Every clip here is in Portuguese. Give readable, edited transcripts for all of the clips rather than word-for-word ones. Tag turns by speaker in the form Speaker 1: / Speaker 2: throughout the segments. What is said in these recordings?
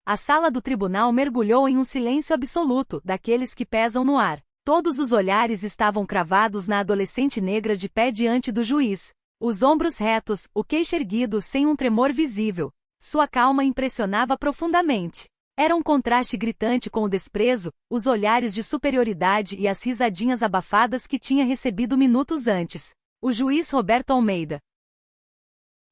Speaker 1: A sala do tribunal mergulhou em um silêncio absoluto, daqueles que pesam no ar. Todos os olhares estavam cravados na adolescente negra de pé diante do juiz. Os ombros retos, o queixo erguido sem um tremor visível. Sua calma impressionava profundamente. Era um contraste gritante com o desprezo, os olhares de superioridade e as risadinhas abafadas que tinha recebido minutos antes. O juiz Roberto Almeida,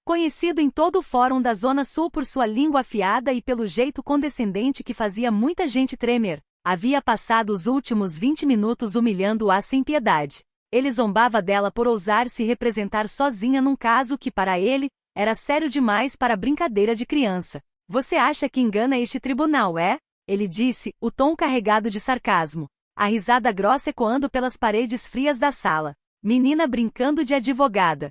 Speaker 1: conhecido em todo o fórum da Zona Sul por sua língua afiada e pelo jeito condescendente que fazia muita gente tremer, havia passado os últimos 20 minutos humilhando-a sem piedade. Ele zombava dela por ousar se representar sozinha num caso que, para ele, era sério demais para brincadeira de criança. Você acha que engana este tribunal, é? Ele disse, o tom carregado de sarcasmo. A risada grossa ecoando pelas paredes frias da sala. Menina brincando de advogada.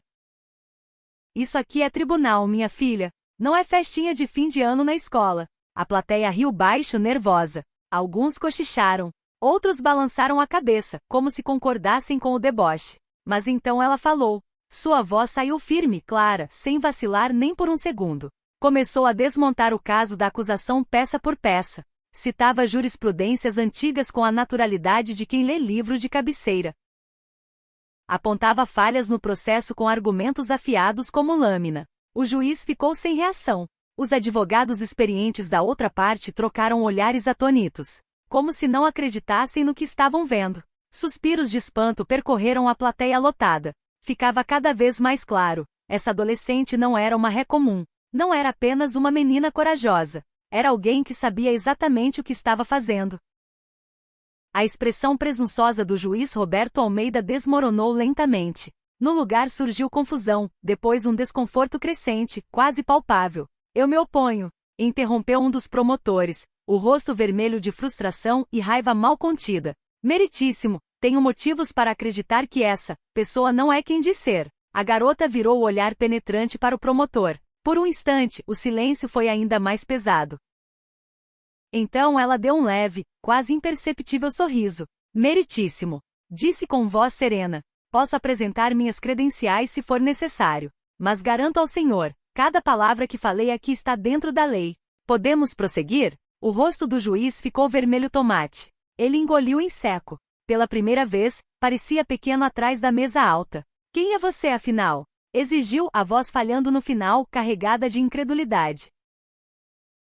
Speaker 1: Isso aqui é tribunal, minha filha. Não é festinha de fim de ano na escola. A plateia riu baixo, nervosa. Alguns cochicharam. Outros balançaram a cabeça, como se concordassem com o deboche. Mas então ela falou. Sua voz saiu firme, clara, sem vacilar nem por um segundo. Começou a desmontar o caso da acusação peça por peça. Citava jurisprudências antigas com a naturalidade de quem lê livro de cabeceira. Apontava falhas no processo com argumentos afiados como lâmina. O juiz ficou sem reação. Os advogados experientes da outra parte trocaram olhares atônitos, como se não acreditassem no que estavam vendo. Suspiros de espanto percorreram a plateia lotada. Ficava cada vez mais claro, essa adolescente não era uma ré comum. Não era apenas uma menina corajosa. Era alguém que sabia exatamente o que estava fazendo. A expressão presunçosa do juiz Roberto Almeida desmoronou lentamente. No lugar surgiu confusão, depois um desconforto crescente, quase palpável. Eu me oponho, interrompeu um dos promotores, o rosto vermelho de frustração e raiva mal contida. Meritíssimo, tenho motivos para acreditar que essa pessoa não é quem diz ser. A garota virou o olhar penetrante para o promotor. Por um instante, o silêncio foi ainda mais pesado. Então ela deu um leve, quase imperceptível sorriso. Meritíssimo, disse com voz serena. Posso apresentar minhas credenciais se for necessário. Mas garanto ao senhor, cada palavra que falei aqui está dentro da lei. Podemos prosseguir? O rosto do juiz ficou vermelho tomate. Ele engoliu em seco. Pela primeira vez, parecia pequeno atrás da mesa alta. Quem é você, afinal? Exigiu, a voz falhando no final, carregada de incredulidade.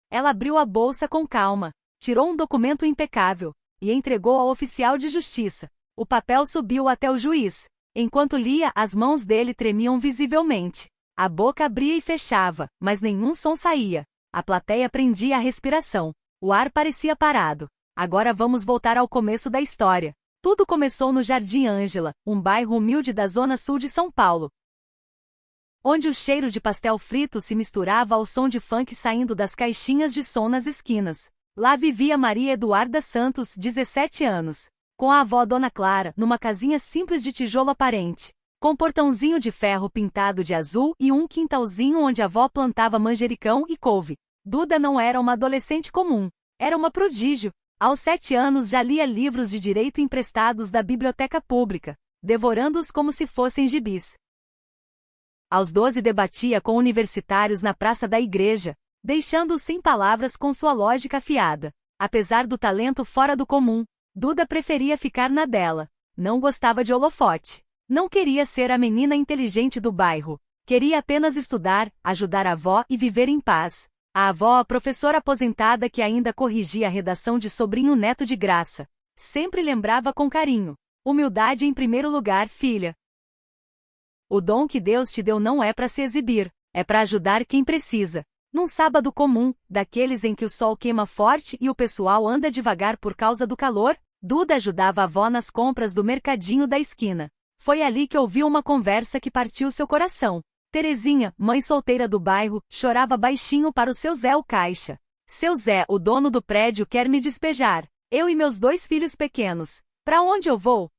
Speaker 1: Ela abriu a bolsa com calma, tirou um documento impecável, e entregou ao oficial de justiça. O papel subiu até o juiz. Enquanto lia, as mãos dele tremiam visivelmente. A boca abria e fechava, mas nenhum som saía. A plateia prendia a respiração. O ar parecia parado. Agora vamos voltar ao começo da história. Tudo começou no Jardim Ângela, um bairro humilde da zona sul de São Paulo, onde o cheiro de pastel frito se misturava ao som de funk saindo das caixinhas de som nas esquinas. Lá vivia Maria Eduarda Santos, 17 anos, com a avó Dona Clara, numa casinha simples de tijolo aparente, com portãozinho de ferro pintado de azul e um quintalzinho onde a avó plantava manjericão e couve. Duda não era uma adolescente comum, era uma prodígio. Aos 7 anos já lia livros de direito emprestados da biblioteca pública, devorando-os como se fossem gibis. Aos 12 debatia com universitários na praça da igreja, deixando-os sem palavras com sua lógica afiada. Apesar do talento fora do comum, Duda preferia ficar na dela. Não gostava de holofote. Não queria ser a menina inteligente do bairro. Queria apenas estudar, ajudar a avó e viver em paz. A avó, a professora aposentada que ainda corrigia a redação de sobrinho neto de graça, sempre lembrava com carinho. Humildade em primeiro lugar, filha. O dom que Deus te deu não é para se exibir, é para ajudar quem precisa. Num sábado comum, daqueles em que o sol queima forte e o pessoal anda devagar por causa do calor, Duda ajudava a avó nas compras do mercadinho da esquina. Foi ali que ouviu uma conversa que partiu seu coração. Terezinha, mãe solteira do bairro, chorava baixinho para o seu Zé o caixa. Seu Zé, o dono do prédio, quer me despejar. Eu e meus 2 filhos pequenos. Para onde eu vou?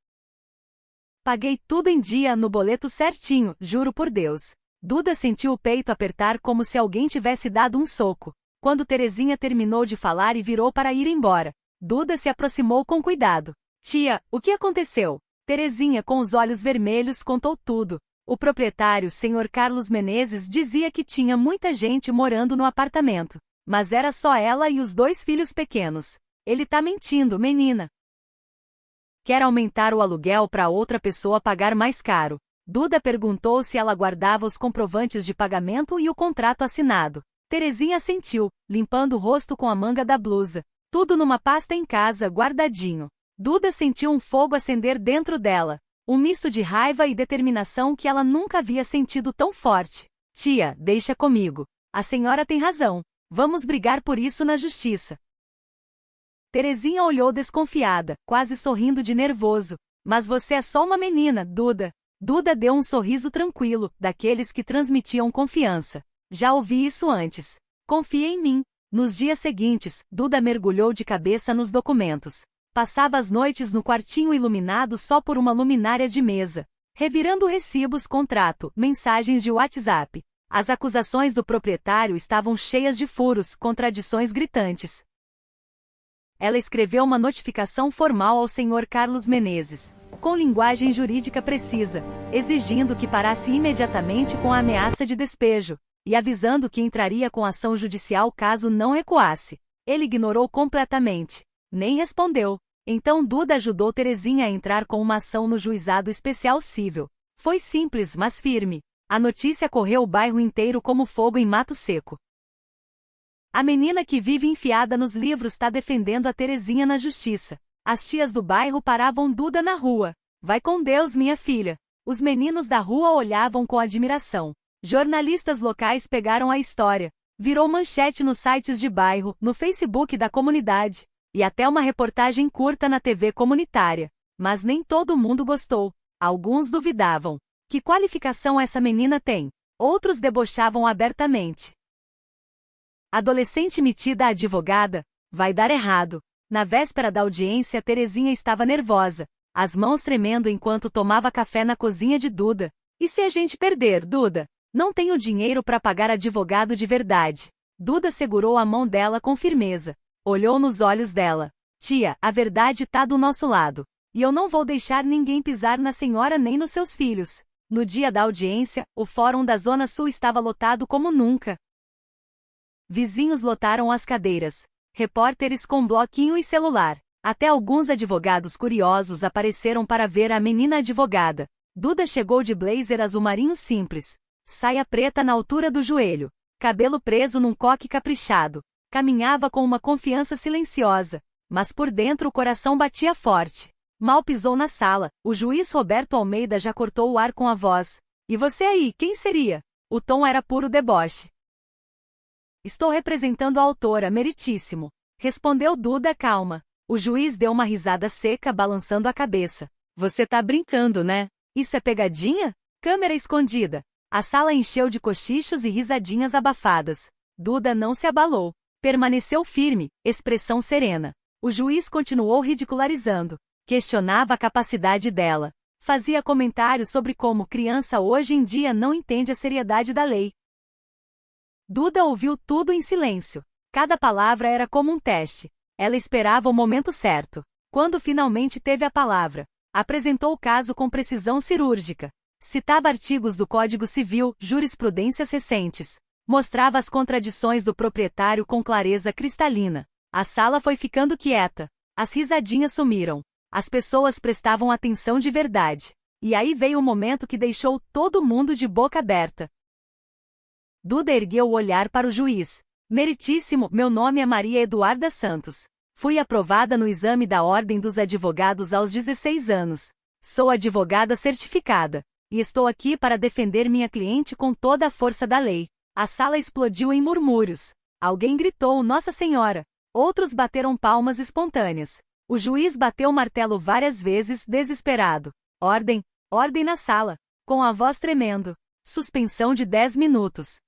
Speaker 1: Paguei tudo em dia no boleto certinho, juro por Deus. Duda sentiu o peito apertar como se alguém tivesse dado um soco. Quando Terezinha terminou de falar e virou para ir embora, Duda se aproximou com cuidado. Tia, o que aconteceu? Terezinha, com os olhos vermelhos, contou tudo. O proprietário, Sr. Carlos Menezes, dizia que tinha muita gente morando no apartamento. Mas era só ela e os 2 filhos pequenos. Ele tá mentindo, menina. Quer aumentar o aluguel para outra pessoa pagar mais caro. Duda perguntou se ela guardava os comprovantes de pagamento e o contrato assinado. Terezinha assentiu, limpando o rosto com a manga da blusa. Tudo numa pasta em casa, guardadinho. Duda sentiu um fogo acender dentro dela. Um misto de raiva e determinação que ela nunca havia sentido tão forte. Tia, deixa comigo. A senhora tem razão. Vamos brigar por isso na justiça. Terezinha olhou desconfiada, quase sorrindo de nervoso. Mas você é só uma menina, Duda. Duda deu um sorriso tranquilo, daqueles que transmitiam confiança. Já ouvi isso antes. Confia em mim. Nos dias seguintes, Duda mergulhou de cabeça nos documentos. Passava as noites no quartinho iluminado só por uma luminária de mesa, revirando recibos, contrato, mensagens de WhatsApp. As acusações do proprietário estavam cheias de furos, contradições gritantes. Ela escreveu uma notificação formal ao Sr. Carlos Menezes, com linguagem jurídica precisa, exigindo que parasse imediatamente com a ameaça de despejo, e avisando que entraria com ação judicial caso não recuasse. Ele ignorou completamente. Nem respondeu. Então Duda ajudou Terezinha a entrar com uma ação no Juizado Especial Cível. Foi simples, mas firme. A notícia correu o bairro inteiro como fogo em mato seco. A menina que vive enfiada nos livros está defendendo a Terezinha na justiça. As tias do bairro paravam Duda na rua. Vai com Deus, minha filha. Os meninos da rua olhavam com admiração. Jornalistas locais pegaram a história. Virou manchete nos sites de bairro, no Facebook da comunidade. E até uma reportagem curta na TV comunitária. Mas nem todo mundo gostou. Alguns duvidavam. Que qualificação essa menina tem? Outros debochavam abertamente. Adolescente metida a advogada? Vai dar errado. Na véspera da audiência, Terezinha estava nervosa, as mãos tremendo enquanto tomava café na cozinha de Duda. E se a gente perder, Duda? Não tenho dinheiro para pagar advogado de verdade. Duda segurou a mão dela com firmeza. Olhou nos olhos dela. Tia, a verdade tá do nosso lado. E eu não vou deixar ninguém pisar na senhora nem nos seus filhos. No dia da audiência, o fórum da Zona Sul estava lotado como nunca. Vizinhos lotaram as cadeiras. Repórteres com bloquinho e celular. Até alguns advogados curiosos apareceram para ver a menina advogada. Duda chegou de blazer azul marinho simples. Saia preta na altura do joelho. Cabelo preso num coque caprichado. Caminhava com uma confiança silenciosa, mas por dentro o coração batia forte. Mal pisou na sala, o juiz Roberto Almeida já cortou o ar com a voz. E você aí, quem seria? O tom era puro deboche. Estou representando a autora, meritíssimo. Respondeu Duda calma. O juiz deu uma risada seca, balançando a cabeça. Você tá brincando, né? Isso é pegadinha? Câmera escondida. A sala encheu de cochichos e risadinhas abafadas. Duda não se abalou. Permaneceu firme, expressão serena. O juiz continuou ridicularizando. Questionava a capacidade dela. Fazia comentários sobre como criança hoje em dia não entende a seriedade da lei. Duda ouviu tudo em silêncio. Cada palavra era como um teste. Ela esperava o momento certo. Quando finalmente teve a palavra, apresentou o caso com precisão cirúrgica. Citava artigos do Código Civil, jurisprudências recentes. Mostrava as contradições do proprietário com clareza cristalina. A sala foi ficando quieta. As risadinhas sumiram. As pessoas prestavam atenção de verdade. E aí veio o momento que deixou todo mundo de boca aberta. Duda ergueu o olhar para o juiz. Meritíssimo, meu nome é Maria Eduarda Santos. Fui aprovada no exame da Ordem dos Advogados aos 16 anos. Sou advogada certificada. E estou aqui para defender minha cliente com toda a força da lei. A sala explodiu em murmúrios. Alguém gritou, Nossa Senhora. Outros bateram palmas espontâneas. O juiz bateu o martelo várias vezes, desesperado. Ordem, ordem na sala. Com a voz tremendo. Suspensão de 10 minutos.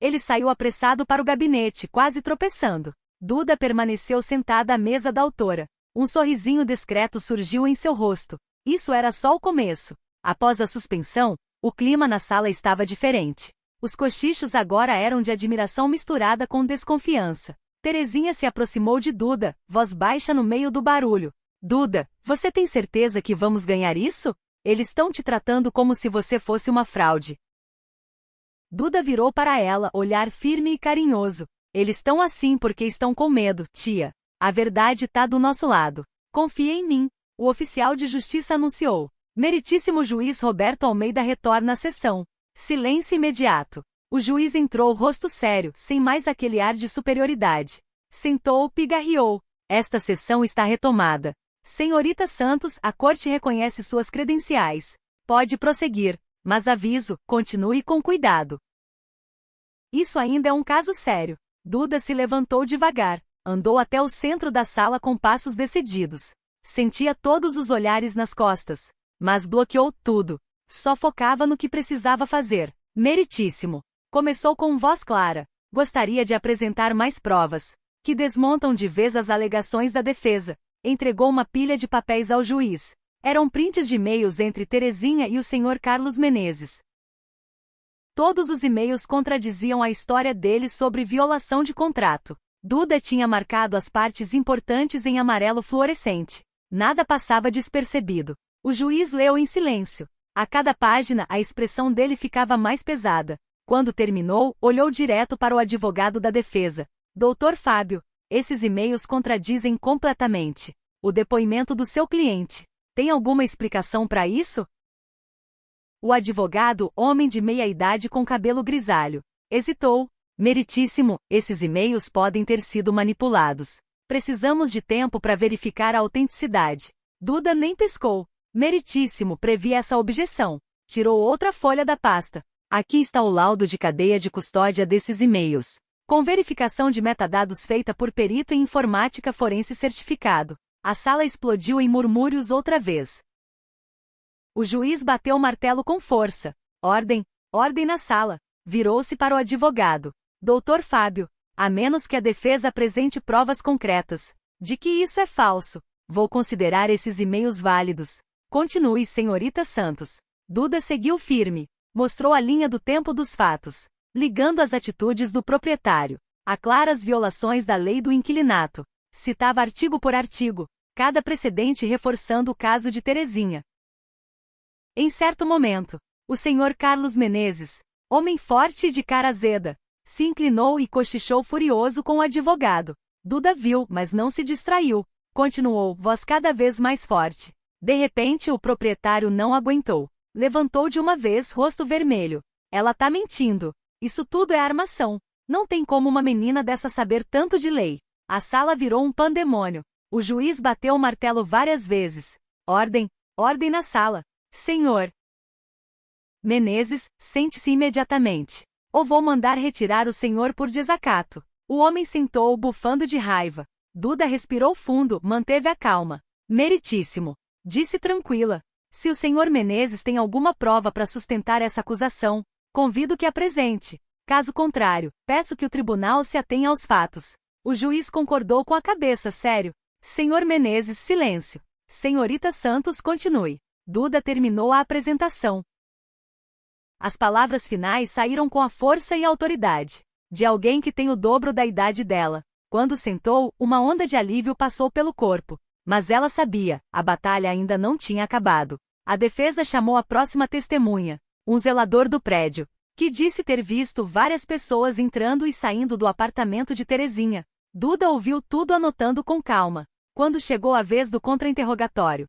Speaker 1: Ele saiu apressado para o gabinete, quase tropeçando. Duda permaneceu sentada à mesa da autora. Um sorrisinho discreto surgiu em seu rosto. Isso era só o começo. Após a suspensão, o clima na sala estava diferente. Os cochichos agora eram de admiração misturada com desconfiança. Terezinha se aproximou de Duda, voz baixa no meio do barulho. Duda, você tem certeza que vamos ganhar isso? Eles estão te tratando como se você fosse uma fraude. Duda virou para ela, olhar firme e carinhoso. Eles estão assim porque estão com medo, tia. A verdade tá do nosso lado. Confia em mim. O oficial de justiça anunciou. Meritíssimo juiz Roberto Almeida retorna à sessão. Silêncio imediato. O juiz entrou rosto sério, sem mais aquele ar de superioridade. Sentou, pigarreou. Esta sessão está retomada. Senhorita Santos, a corte reconhece suas credenciais. Pode prosseguir, mas aviso, continue com cuidado. Isso ainda é um caso sério. Duda se levantou devagar, andou até o centro da sala com passos decididos. Sentia todos os olhares nas costas, mas bloqueou tudo. Só focava no que precisava fazer. Meritíssimo. Começou com voz clara. Gostaria de apresentar mais provas, que desmontam de vez as alegações da defesa. Entregou uma pilha de papéis ao juiz. Eram prints de e-mails entre Terezinha e o senhor Carlos Menezes. Todos os e-mails contradiziam a história dele sobre violação de contrato. Duda tinha marcado as partes importantes em amarelo fluorescente. Nada passava despercebido. O juiz leu em silêncio. A cada página a expressão dele ficava mais pesada. Quando terminou, olhou direto para o advogado da defesa. Doutor Fábio, esses e-mails contradizem completamente o depoimento do seu cliente. Tem alguma explicação para isso? O advogado, homem de meia-idade com cabelo grisalho, hesitou. Meritíssimo, esses e-mails podem ter sido manipulados. Precisamos de tempo para verificar a autenticidade. Duda nem piscou. Meritíssimo previa essa objeção. Tirou outra folha da pasta. Aqui está o laudo de cadeia de custódia desses e-mails, com verificação de metadados feita por perito em informática forense certificado. A sala explodiu em murmúrios outra vez. O juiz bateu o martelo com força. Ordem, ordem na sala. Virou-se para o advogado. Doutor Fábio, a menos que a defesa apresente provas concretas de que isso é falso, vou considerar esses e-mails válidos. Continue, senhorita Santos. Duda seguiu firme. Mostrou a linha do tempo dos fatos, ligando as atitudes do proprietário a claras violações da lei do inquilinato. Citava artigo por artigo, cada precedente reforçando o caso de Terezinha. Em certo momento, o senhor Carlos Menezes, homem forte e de cara azeda, se inclinou e cochichou furioso com o advogado. Duda viu, mas não se distraiu. Continuou, voz cada vez mais forte. De repente o proprietário não aguentou. Levantou de uma vez, rosto vermelho. Ela tá mentindo. Isso tudo é armação. Não tem como uma menina dessa saber tanto de lei. A sala virou um pandemônio. O juiz bateu o martelo várias vezes. Ordem, ordem na sala. Senhor Menezes, sente-se imediatamente. Ou vou mandar retirar o senhor por desacato. O homem sentou, bufando de raiva. Duda respirou fundo, manteve a calma. Meritíssimo, disse tranquila. Se o senhor Menezes tem alguma prova para sustentar essa acusação, convido que apresente. Caso contrário, peço que o tribunal se atenha aos fatos. O juiz concordou com a cabeça, sério. Senhor Menezes, silêncio. Senhorita Santos, continue. Duda terminou a apresentação. As palavras finais saíram com a força e autoridade de alguém que tem o dobro da idade dela. Quando sentou, uma onda de alívio passou pelo corpo. Mas ela sabia, a batalha ainda não tinha acabado. A defesa chamou a próxima testemunha, um zelador do prédio, que disse ter visto várias pessoas entrando e saindo do apartamento de Terezinha. Duda ouviu tudo anotando com calma. Quando chegou a vez do contra-interrogatório,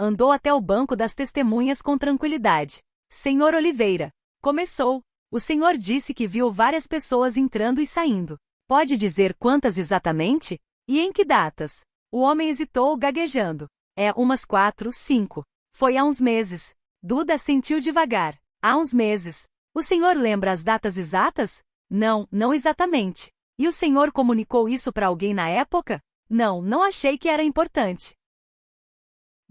Speaker 1: andou até o banco das testemunhas com tranquilidade. Senhor Oliveira, começou. O senhor disse que viu várias pessoas entrando e saindo. Pode dizer quantas exatamente? E em que datas? O homem hesitou, gaguejando. Umas 4, 5. Foi há uns meses. Duda sentiu devagar. Há uns meses. O senhor lembra as datas exatas? Não, não exatamente. E o senhor comunicou isso para alguém na época? Não, não achei que era importante.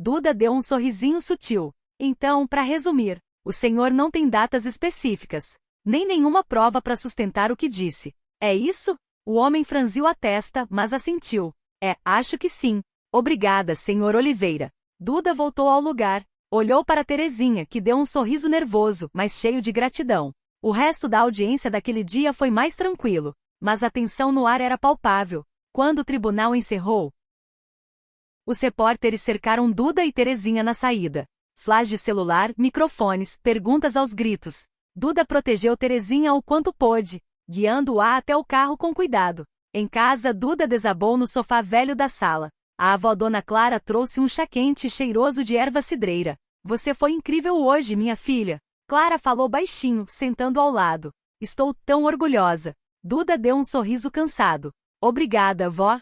Speaker 1: Duda deu um sorrisinho sutil. Então, para resumir, o senhor não tem datas específicas, nem nenhuma prova para sustentar o que disse. É isso? O homem franziu a testa, mas assentiu. Acho que sim. Obrigada, senhor Oliveira. Duda voltou ao lugar. Olhou para Terezinha, que deu um sorriso nervoso, mas cheio de gratidão. O resto da audiência daquele dia foi mais tranquilo, mas a tensão no ar era palpável. Quando o tribunal encerrou, os repórteres cercaram Duda e Terezinha na saída. Flash de celular, microfones, perguntas aos gritos. Duda protegeu Terezinha o quanto pôde. guiando-a até o carro com cuidado. Em casa, Duda desabou no sofá velho da sala. A avó Dona Clara trouxe um chá quente cheiroso de erva cidreira. Você foi incrível hoje, minha filha. Clara falou baixinho, sentando ao lado. Estou tão orgulhosa. Duda deu um sorriso cansado. Obrigada, vó.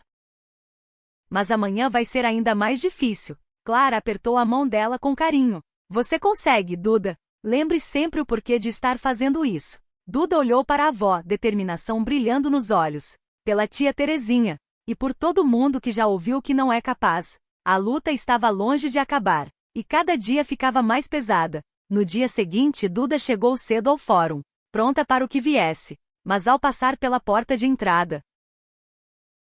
Speaker 1: Mas amanhã vai ser ainda mais difícil. Clara apertou a mão dela com carinho. Você consegue, Duda. Lembre sempre o porquê de estar fazendo isso. Duda olhou para a avó, determinação brilhando nos olhos. Pela tia Terezinha. E por todo mundo que já ouviu que não é capaz. A luta estava longe de acabar. E cada dia ficava mais pesada. No dia seguinte, Duda chegou cedo ao fórum. Pronta para o que viesse. Mas ao passar pela porta de entrada,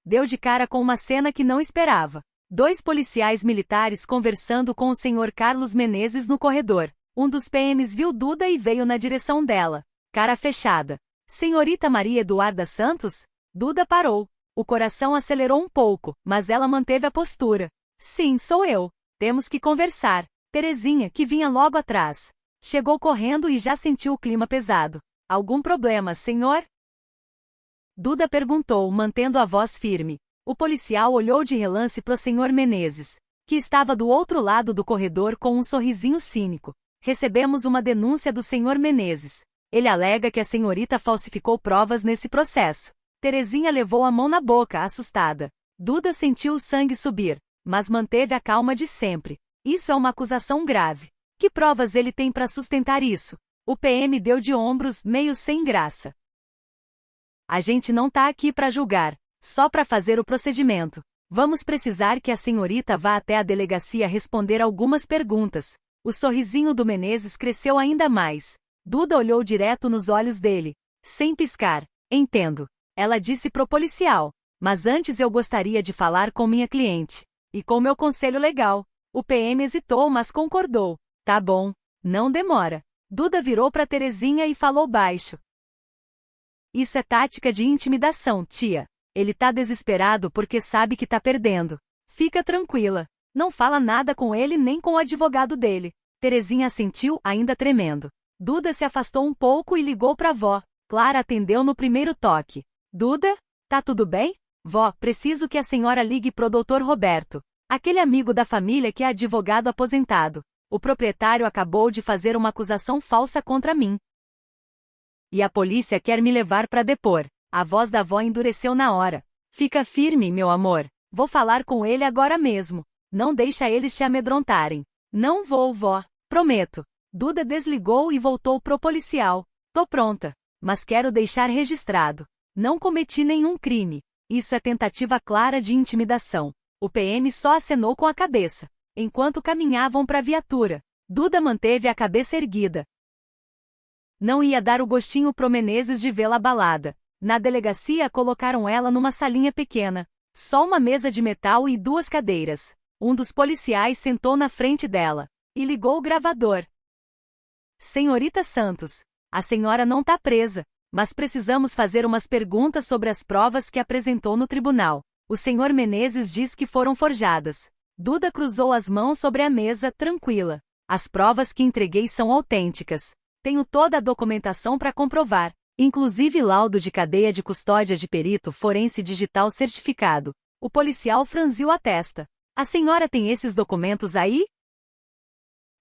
Speaker 1: deu de cara com uma cena que não esperava. 2 policiais militares conversando com o senhor Carlos Menezes no corredor. Um dos PMs viu Duda e veio na direção dela. Cara fechada. Senhorita Maria Eduarda Santos? Duda parou. O coração acelerou um pouco, mas ela manteve a postura. Sim, sou eu. Temos que conversar. Terezinha, que vinha logo atrás, chegou correndo e já sentiu o clima pesado. Algum problema, senhor? Duda perguntou, mantendo a voz firme. O policial olhou de relance pro senhor Menezes, que estava do outro lado do corredor com um sorrisinho cínico. Recebemos uma denúncia do senhor Menezes. Ele alega que a senhorita falsificou provas nesse processo. Terezinha levou a mão na boca, assustada. Duda sentiu o sangue subir, mas manteve a calma de sempre. Isso é uma acusação grave. Que provas ele tem para sustentar isso? O PM deu de ombros, meio sem graça. A gente não tá aqui para julgar, só para fazer o procedimento. Vamos precisar que a senhorita vá até a delegacia responder algumas perguntas. O sorrisinho do Menezes cresceu ainda mais. Duda olhou direto nos olhos dele, sem piscar. Entendo. Ela disse pro policial. Mas antes eu gostaria de falar com minha cliente. E com meu conselho legal. O PM hesitou, mas concordou. Tá bom. Não demora. Duda virou para Terezinha e falou baixo. Isso é tática de intimidação, tia. Ele tá desesperado porque sabe que tá perdendo. Fica tranquila. Não fala nada com ele nem com o advogado dele. Terezinha assentiu, ainda tremendo. Duda se afastou um pouco e ligou pra vó. Clara atendeu no primeiro toque. Duda? Tá tudo bem? Vó, preciso que a senhora ligue pro Dr. Roberto. Aquele amigo da família que é advogado aposentado. O proprietário acabou de fazer uma acusação falsa contra mim. E a polícia quer me levar para depor. A voz da avó endureceu na hora. Fica firme, meu amor. Vou falar com ele agora mesmo. Não deixa eles te amedrontarem. Não vou, vó. Prometo. Duda desligou e voltou pro policial. Tô pronta. Mas quero deixar registrado. Não cometi nenhum crime. Isso é tentativa clara de intimidação. O PM só acenou com a cabeça. Enquanto caminhavam para a viatura, Duda manteve a cabeça erguida. Não ia dar o gostinho pro Menezes de vê-la abalada. Na delegacia colocaram ela numa salinha pequena. Só uma mesa de metal e 2 cadeiras. Um dos policiais sentou na frente dela e ligou o gravador. Senhorita Santos, a senhora não tá presa, mas precisamos fazer umas perguntas sobre as provas que apresentou no tribunal. O senhor Menezes diz que foram forjadas. Duda cruzou as mãos sobre a mesa, tranquila. As provas que entreguei são autênticas. Tenho toda a documentação para comprovar, inclusive laudo de cadeia de custódia de perito forense digital certificado. O policial franziu a testa. A senhora tem esses documentos aí?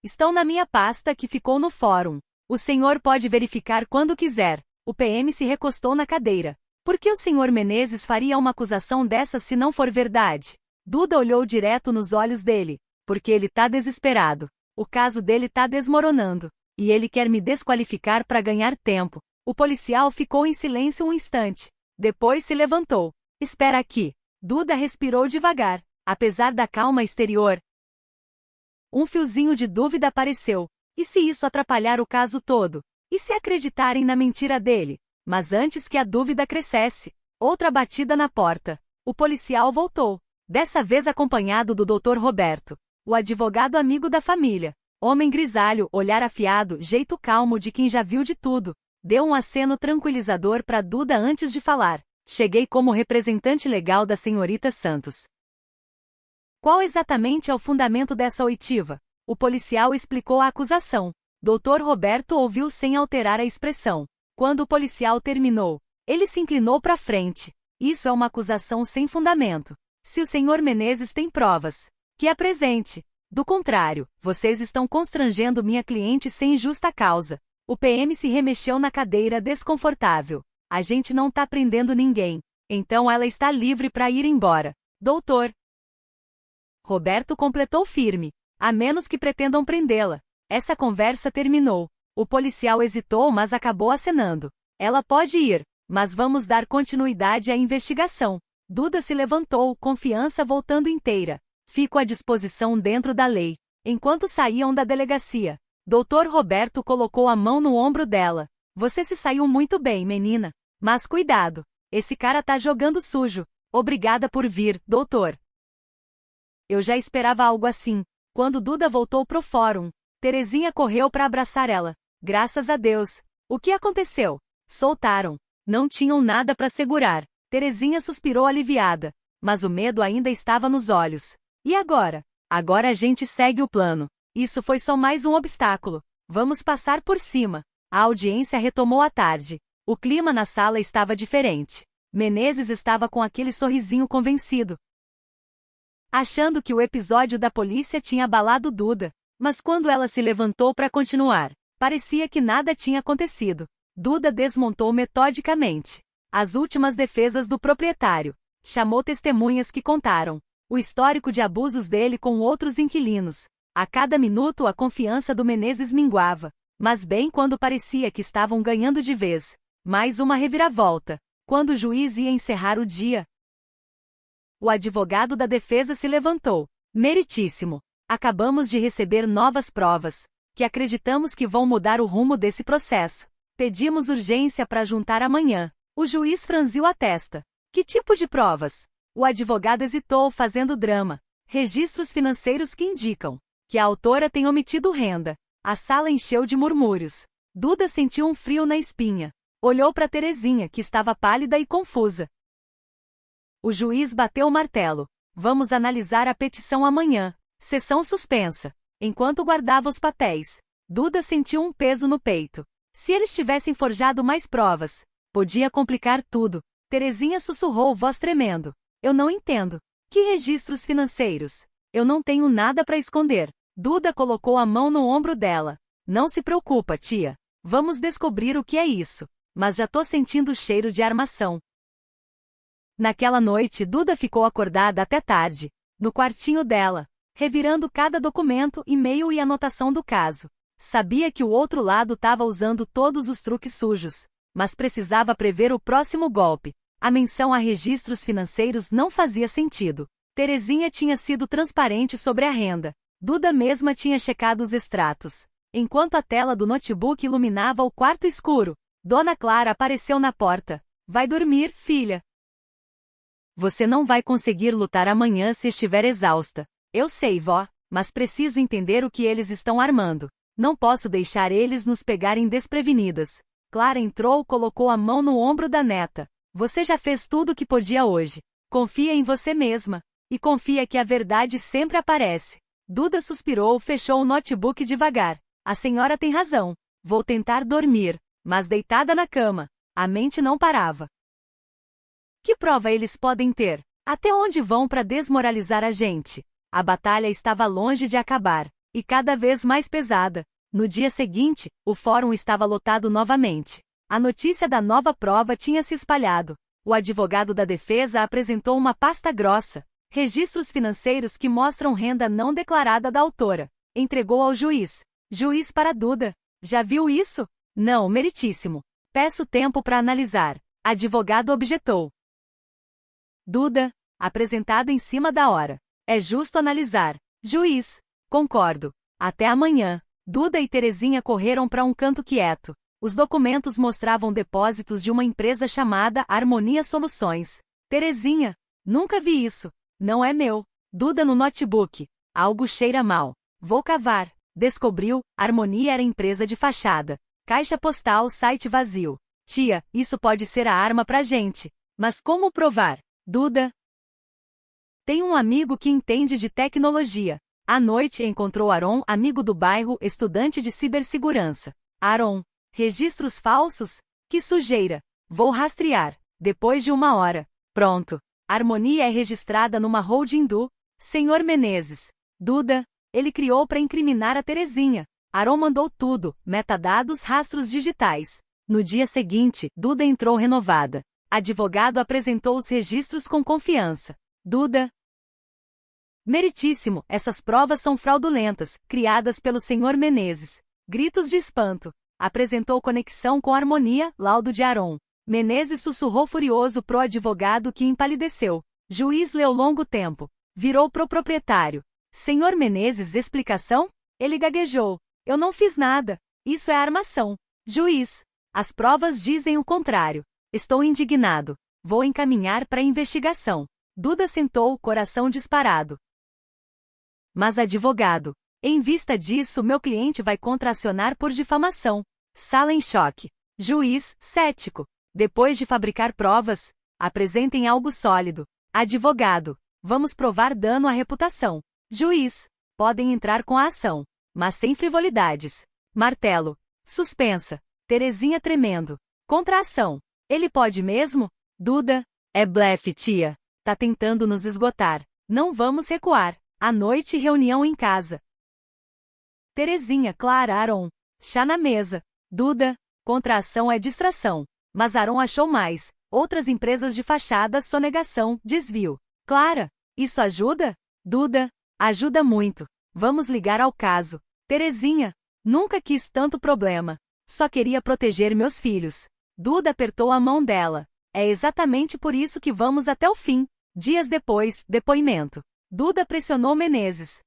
Speaker 1: Estão na minha pasta que ficou no fórum. O senhor pode verificar quando quiser. O PM se recostou na cadeira. Por que o senhor Menezes faria uma acusação dessa se não for verdade? Duda olhou direto nos olhos dele. Porque ele tá desesperado. O caso dele tá desmoronando. E ele quer me desqualificar para ganhar tempo. O policial ficou em silêncio um instante. Depois se levantou. Espera aqui. Duda respirou devagar. Apesar da calma exterior, um fiozinho de dúvida apareceu. E se isso atrapalhar o caso todo? E se acreditarem na mentira dele? Mas antes que a dúvida crescesse, outra batida na porta. O policial voltou. Dessa vez acompanhado do Dr. Roberto, o advogado amigo da família. Homem grisalho, olhar afiado, jeito calmo de quem já viu de tudo. Deu um aceno tranquilizador para Duda antes de falar. Cheguei como representante legal da senhorita Santos. Qual exatamente é o fundamento dessa oitiva? O policial explicou a acusação. Dr. Roberto ouviu sem alterar a expressão. Quando o policial terminou, Ele se inclinou para frente. Isso é uma acusação sem fundamento. Se o senhor Menezes tem provas, que apresente. Do contrário, vocês estão constrangendo minha cliente sem justa causa. O PM se remexeu na cadeira desconfortável. A gente não tá prendendo ninguém. Então ela está livre para ir embora. Doutor. Roberto completou firme. A menos que pretendam prendê-la. Essa conversa terminou. O policial hesitou, mas acabou acenando. Ela pode ir, mas vamos dar continuidade à investigação. Duda se levantou, confiança voltando inteira. Fico à disposição dentro da lei. Enquanto saíam da delegacia, Dr. Roberto colocou a mão no ombro dela. Você se saiu muito bem, menina. Mas cuidado. Esse cara tá jogando sujo. Obrigada por vir, doutor. Eu já esperava algo assim. Quando Duda voltou pro fórum, Terezinha correu para abraçar ela. Graças a Deus. O que aconteceu? Soltaram. Não tinham nada para segurar. Terezinha suspirou aliviada. Mas o medo ainda estava nos olhos. E agora? Agora a gente segue o plano. Isso foi só mais um obstáculo. Vamos passar por cima. A audiência retomou à tarde. O clima na sala estava diferente. Menezes estava com aquele sorrisinho convencido, achando que o episódio da polícia tinha abalado Duda. Mas quando ela se levantou para continuar, parecia que nada tinha acontecido. Duda desmontou metodicamente as últimas defesas do proprietário. Chamou testemunhas que contaram o histórico de abusos dele com outros inquilinos. A cada minuto a confiança do Menezes minguava. Mas bem quando parecia que estavam ganhando de vez. Mais uma reviravolta. Quando o juiz ia encerrar o dia, o advogado da defesa se levantou. Meritíssimo. Acabamos de receber novas provas, que acreditamos que vão mudar o rumo desse processo. Pedimos urgência para juntar amanhã. O juiz franziu a testa. Que tipo de provas? O advogado hesitou, fazendo drama. Registros financeiros que indicam que a autora tem omitido renda. A sala encheu de murmúrios. Duda sentiu um frio na espinha. Olhou para Terezinha, que estava pálida e confusa. O juiz bateu o martelo. Vamos analisar a petição amanhã. Sessão suspensa. Enquanto guardava os papéis, Duda sentiu um peso no peito. Se eles tivessem forjado mais provas, podia complicar tudo. Terezinha sussurrou, voz tremendo. Eu não entendo. Que registros financeiros? Eu não tenho nada para esconder. Duda colocou a mão no ombro dela. Não se preocupa, tia. Vamos descobrir o que é isso. Mas já tô sentindo o cheiro de armação. Naquela noite, Duda ficou acordada até tarde, no quartinho dela, revirando cada documento, e-mail e anotação do caso. Sabia que o outro lado estava usando todos os truques sujos, mas precisava prever o próximo golpe. A menção a registros financeiros não fazia sentido. Terezinha tinha sido transparente sobre a renda. Duda mesma tinha checado os extratos. Enquanto a tela do notebook iluminava o quarto escuro, Dona Clara apareceu na porta. Vai dormir, filha. Você não vai conseguir lutar amanhã se estiver exausta. Eu sei, vó, mas preciso entender o que eles estão armando. Não posso deixar eles nos pegarem desprevenidas. Clara entrou, colocou a mão no ombro da neta. Você já fez tudo o que podia hoje. Confia em você mesma. E confia que a verdade sempre aparece. Duda suspirou, fechou o notebook devagar. A senhora tem razão. Vou tentar dormir. Mas deitada na cama, a mente não parava. Que prova eles podem ter? Até onde vão para desmoralizar a gente? A batalha estava longe de acabar, e cada vez mais pesada. No dia seguinte, o fórum estava lotado novamente. A notícia da nova prova tinha se espalhado. O advogado da defesa apresentou uma pasta grossa, registros financeiros que mostram renda não declarada da autora. Entregou ao juiz. Juiz para Duda. Já viu isso? Não, meritíssimo. Peço tempo para analisar. Advogado objetou. Duda, apresentado em cima da hora. É justo analisar. Juiz. Concordo. Até amanhã. Duda e Terezinha correram para um canto quieto. Os documentos mostravam depósitos de uma empresa chamada Harmonia Soluções. Terezinha. Nunca vi isso. Não é meu. Duda no notebook. Algo cheira mal. Vou cavar. Descobriu, Harmonia era empresa de fachada. Caixa postal, site vazio. Tia, isso pode ser a arma pra gente. Mas como provar? Duda. Tem um amigo que entende de tecnologia. À noite encontrou Aron, amigo do bairro, estudante de cibersegurança. Aron. Registros falsos? Que sujeira. Vou rastrear. Depois de 1 hora. Pronto. Harmonia é registrada numa holding do Sr. Menezes. Duda. Ele criou para incriminar a Terezinha. Aron mandou tudo, metadados, rastros digitais. No dia seguinte, Duda entrou renovada. Advogado apresentou os registros com confiança. Duda. Meritíssimo, essas provas são fraudulentas, criadas pelo Sr. Menezes. Gritos de espanto. Apresentou conexão com Harmonia, laudo de Aron. Menezes sussurrou furioso pro advogado que empalideceu. Juiz leu longo tempo. Virou pro proprietário. Sr. Menezes, explicação? Ele gaguejou. Eu não fiz nada. Isso é armação. Juiz. As provas dizem o contrário. Estou indignado. Vou encaminhar para investigação. Duda sentou, coração disparado. Mas advogado. Em vista disso, meu cliente vai contracionar por difamação. Sala em choque. Juiz, cético. Depois de fabricar provas, apresentem algo sólido. Advogado. Vamos provar dano à reputação. Juiz. Podem entrar com a ação. Mas sem frivolidades. Martelo. Suspensa. Terezinha tremendo. Contração. Ele pode mesmo? Duda. É blefe, tia. Tá tentando nos esgotar. Não vamos recuar. À noite, reunião em casa. Terezinha, Clara, Aron. Chá na mesa. Duda. Contração é distração. Mas Aron achou mais. Outras empresas de fachada, sonegação, desvio. Clara. Isso ajuda? Duda. Ajuda muito. Vamos ligar ao caso. Terezinha. Nunca quis tanto problema. Só queria proteger meus filhos. Duda apertou a mão dela. É exatamente por isso que vamos até o fim. Dias depois, depoimento. Duda pressionou Menezes.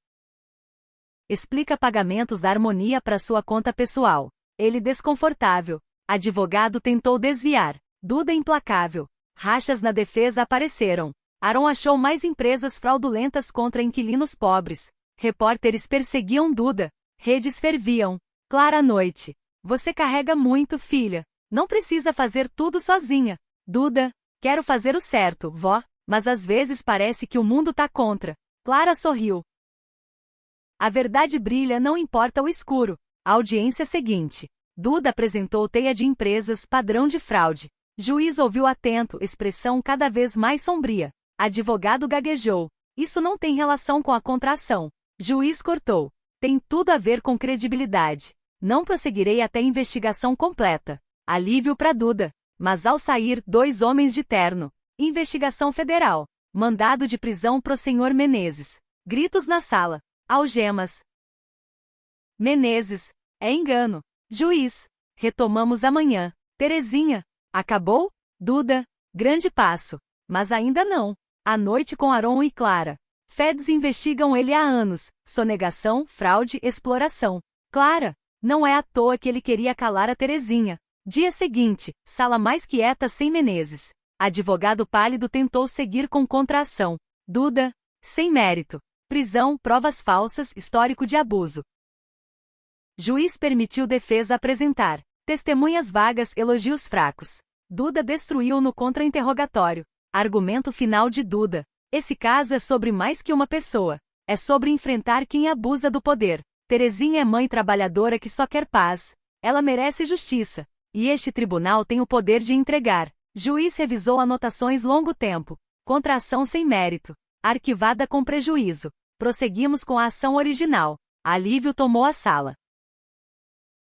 Speaker 1: Explica pagamentos da Harmonia para sua conta pessoal. Ele desconfortável. Advogado tentou desviar. Duda implacável. Rachas na defesa apareceram. Aron achou mais empresas fraudulentas contra inquilinos pobres. Repórteres perseguiam Duda. Redes ferviam. Clara à noite. Você carrega muito, filha. Não precisa fazer tudo sozinha. Duda. Quero fazer o certo, vó. Mas às vezes parece que o mundo tá contra. Clara sorriu. A verdade brilha, não importa o escuro. A audiência seguinte. Duda apresentou teia de empresas, padrão de fraude. Juiz ouviu atento, expressão cada vez mais sombria. Advogado gaguejou. Isso não tem relação com a contração. Juiz cortou. Tem tudo a ver com credibilidade. Não prosseguirei até investigação completa. Alívio para Duda. Mas ao sair, 2 homens de terno. Investigação federal. Mandado de prisão pro Sr. Menezes. Gritos na sala. Algemas. Menezes. É engano. Juiz. Retomamos amanhã. Terezinha. Acabou? Duda. Grande passo. Mas ainda não. À noite com Aron e Clara. Feds investigam ele há anos. Sonegação, fraude, exploração. Clara. Não é à toa que ele queria calar a Terezinha. Dia seguinte. Sala mais quieta sem Menezes. Advogado pálido tentou seguir com contração. Duda. Sem mérito. Prisão, provas falsas, histórico de abuso. Juiz permitiu defesa apresentar. Testemunhas vagas, elogios fracos. Duda destruiu no contra-interrogatório. Argumento final de Duda. Esse caso é sobre mais que uma pessoa. É sobre enfrentar quem abusa do poder. Terezinha é mãe trabalhadora que só quer paz. Ela merece justiça. E este tribunal tem o poder de entregar. Juiz revisou anotações longo tempo. Contração sem mérito. Arquivada com prejuízo. Prosseguimos com a ação original. Alívio tomou a sala.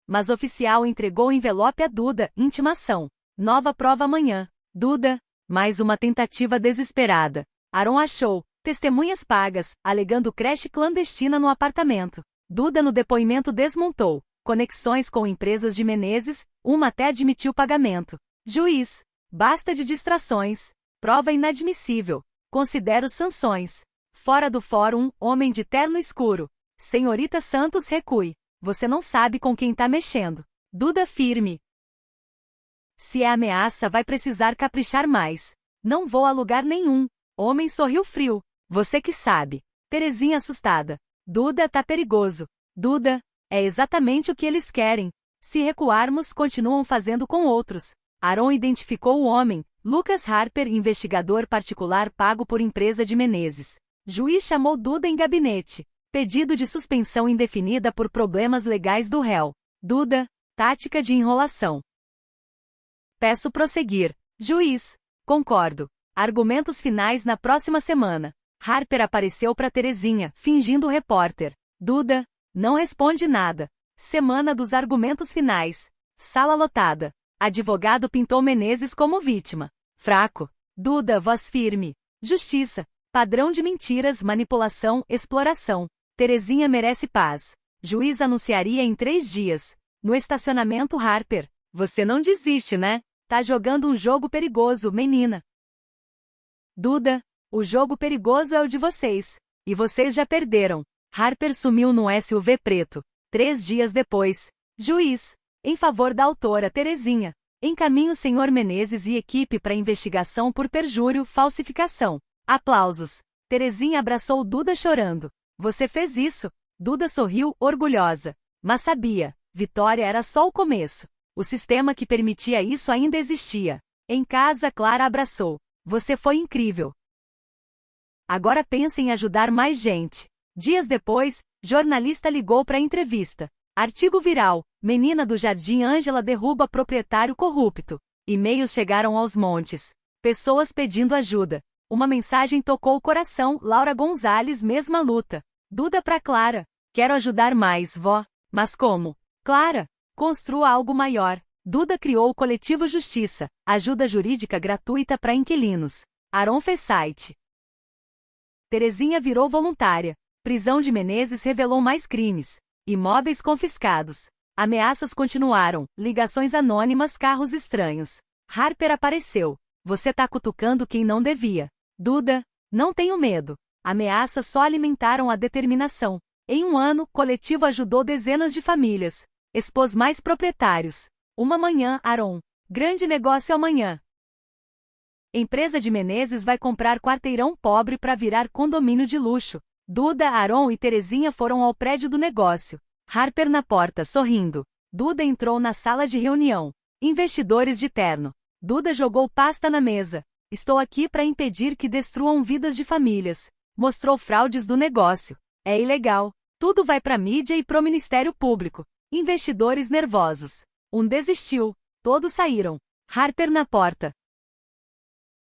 Speaker 1: Mas oficial entregou o envelope a Duda, intimação. Nova prova amanhã. Duda. Mais uma tentativa desesperada. Aron achou. Testemunhas pagas, alegando creche clandestina no apartamento. Duda no depoimento desmontou. Conexões com empresas de Menezes, uma até admitiu pagamento. Juiz. Basta de distrações. Prova inadmissível. Considero sanções. Fora do fórum, homem de terno escuro. Senhorita Santos recue. Você não sabe com quem tá mexendo. Duda firme. Se é ameaça, vai precisar caprichar mais. Não vou a lugar nenhum. Homem sorriu frio. Você que sabe. Terezinha assustada. Duda, tá perigoso. Duda, é exatamente o que eles querem. Se recuarmos, continuam fazendo com outros. Aron identificou o homem, Lucas Harper, investigador particular pago por empresa de Menezes. Juiz chamou Duda em gabinete. Pedido de suspensão indefinida por problemas legais do réu. Duda, tática de enrolação. Peço prosseguir. Juiz. Concordo. Argumentos finais na próxima semana. Harper apareceu para Terezinha, fingindo repórter. Duda. Não responde nada. Semana dos argumentos finais. Sala lotada. Advogado pintou Menezes como vítima. Fraco. Duda, voz firme. Justiça. Padrão de mentiras, manipulação, exploração. Terezinha merece paz. Juiz anunciaria em 3 dias. No estacionamento Harper. Você não desiste, né? Tá jogando um jogo perigoso, menina. Duda. O jogo perigoso é o de vocês. E vocês já perderam. Harper sumiu no SUV preto. 3 dias depois. Juiz. Em favor da autora Terezinha. Encaminho o senhor Menezes e equipe para investigação por perjúrio, falsificação. Aplausos. Terezinha abraçou Duda chorando. Você fez isso? Duda sorriu, orgulhosa. Mas sabia. Vitória era só o começo. O sistema que permitia isso ainda existia. Em casa, Clara abraçou. Você foi incrível. Agora pensa em ajudar mais gente. Dias depois, jornalista ligou para entrevista. Artigo viral. Menina do Jardim Ângela derruba proprietário corrupto. E-mails chegaram aos montes. Pessoas pedindo ajuda. Uma mensagem tocou o coração. Laura Gonzalez, mesma luta. Duda para Clara. Quero ajudar mais, vó. Mas como? Clara. Construa algo maior. Duda criou o coletivo Justiça. Ajuda jurídica gratuita para inquilinos. Aron fez site. Terezinha virou voluntária. Prisão de Menezes revelou mais crimes. Imóveis confiscados. Ameaças continuaram. Ligações anônimas, carros estranhos. Harper apareceu. Você tá cutucando quem não devia. Duda. Não tenho medo. Ameaças só alimentaram a determinação. Em 1 ano, coletivo ajudou dezenas de famílias. Expôs mais proprietários. Uma manhã, Aron. Grande negócio amanhã. Empresa de Menezes vai comprar quarteirão pobre para virar condomínio de luxo. Duda, Aron e Terezinha foram ao prédio do negócio. Harper na porta, sorrindo. Duda entrou na sala de reunião. Investidores de terno. Duda jogou pasta na mesa. Estou aqui para impedir que destruam vidas de famílias. Mostrou fraudes do negócio. É ilegal. Tudo vai para a mídia e pro Ministério Público. Investidores nervosos. Um desistiu. Todos saíram. Harper na porta.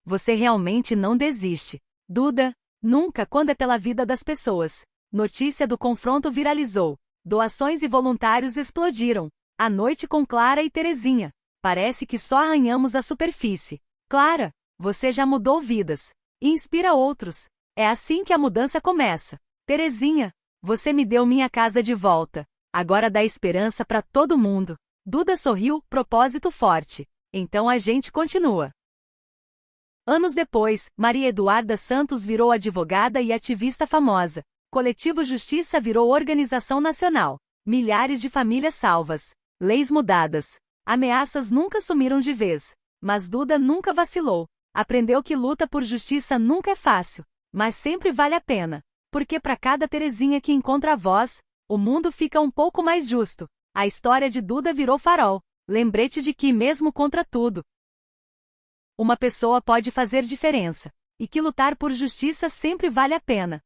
Speaker 1: Você realmente não desiste. Duda. Nunca, quando é pela vida das pessoas. Notícia do confronto viralizou. Doações e voluntários explodiram. A noite com Clara e Terezinha. Parece que só arranhamos a superfície. Clara, você já mudou vidas. E inspira outros. É assim que a mudança começa. Terezinha, você me deu minha casa de volta. Agora dá esperança para todo mundo. Duda sorriu, propósito forte. Então a gente continua. Anos depois, Maria Eduarda Santos virou advogada e ativista famosa. Coletivo Justiça virou organização nacional. Milhares de famílias salvas. Leis mudadas. Ameaças nunca sumiram de vez. Mas Duda nunca vacilou. Aprendeu que luta por justiça nunca é fácil. Mas sempre vale a pena. Porque para cada Terezinha que encontra a voz, o mundo fica um pouco mais justo. A história de Duda virou farol. Lembrete de que, mesmo contra tudo, uma pessoa pode fazer diferença. E que lutar por justiça sempre vale a pena.